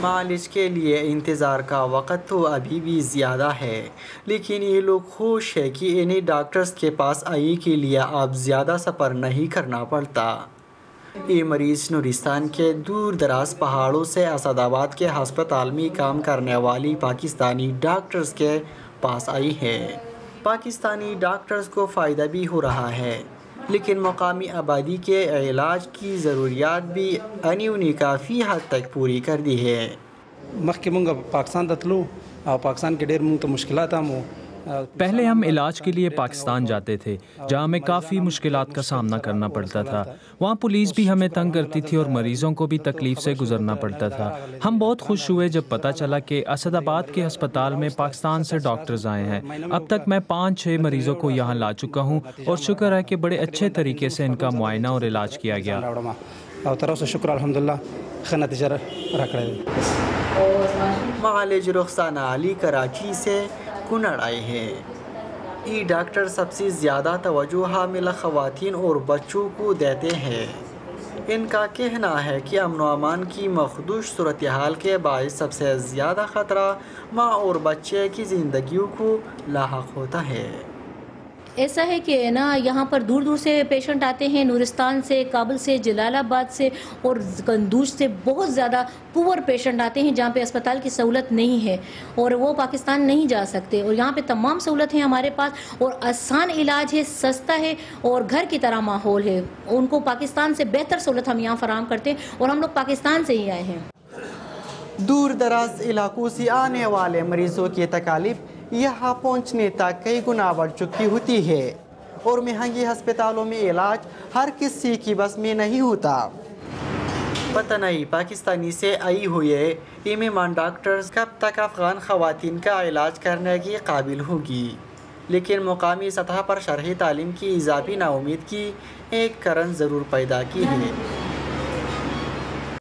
معالج کے لیے انتظار کا وقت تو ابھی بھی زیادہ ہے، لیکن یہ لوگ خوش ہیں کہ انہیں ڈاکٹرز کے پاس آئی کے لیے اب زیادہ سفر نہیں کرنا پڑتا۔ یہ مریض نورستان کے دور دراز پہاڑوں سے اسد آباد کے ہسپتال میں کام کرنے والی پاکستانی ڈاکٹرز کے پاس آئی ہے۔ پاکستانی ڈاکٹرز کو فائدہ بھی ہو رہا ہے، لیکن مقامی آبادی کے علاج کی ضروریات بھی انہوں نے کافی حد تک پوری کر دی ہے۔ مخکې مونږ پاکستان ته تلو او پاکستان کې ډېر مونږ ته مشکلات هم وو۔ پہلے ہم علاج کے لیے پاکستان جاتے تھے جہاں ہمیں کافی مشکلات کا سامنا کرنا پڑتا تھا۔ وہاں پولیس بھی ہمیں تنگ کرتی تھی اور مریضوں کو بھی تکلیف سے گزرنا پڑتا تھا۔ ہم بہت خوش ہوئے جب پتہ چلا کہ اسد آباد کے ہسپتال میں پاکستان سے ڈاکٹرز آئے ہیں۔ اب تک میں 5-6 مریضوں کو یہاں لا چکا ہوں اور شکر ہے کہ بڑے اچھے طریقے سے ان کا معائنہ اور علاج کیا گیا۔ او تر اوسه شکر الحمدلله ښه نتیجه راکړې۔ معالج رخسانہ علی کراچی سے کنڑ آئے ہیں۔ یہ ڈاکٹر سب سے زیادہ توجہ حاملہ خواتین اور بچوں کو دیتے ہیں۔ ان کا کہنا ہے کہ امن و امان کی مخدوش صورتحال کے باعث سب سے زیادہ خطرہ ماں اور بچے کی زندگیوں کو لاحق ہوتا ہے۔ ایسا ہے کہ نا یہاں پر دور دور سے پیشنٹ آتے ہیں، نورستان سے، کابل سے، جلال آباد سے اور قندوج سے بہت زیادہ پور پیشنٹ آتے ہیں جہاں پہ اسپتال کی سہولت نہیں ہے اور وہ پاکستان نہیں جا سکتے، اور یہاں پہ تمام سہولت ہیں ہمارے پاس اور آسان علاج ہے، سستا ہے اور گھر کی طرح ماحول ہے۔ ان کو پاکستان سے بہتر سہولت ہم یہاں فراہم کرتے ہیں اور ہم لوگ پاکستان سے ہی آئے ہیں۔ دور دراز علاقوں سے آنے والے مریضوں کی تکالیف یہاں پہنچنے تک کئی گنا بڑھ چکی ہوتی ہے اور مہنگی ہسپتالوں میں علاج ہر کسی کی بس میں نہیں ہوتا۔ پتہ نہیں پاکستانی سے آئی ہوئے ایمان ڈاکٹرز کب تک افغان خواتین کا علاج کرنے کی قابل ہوگی، لیکن مقامی سطح پر شرعی تعلیم کی اضافی نوعیت کی ایک کرن ضرور پیدا کی ہے۔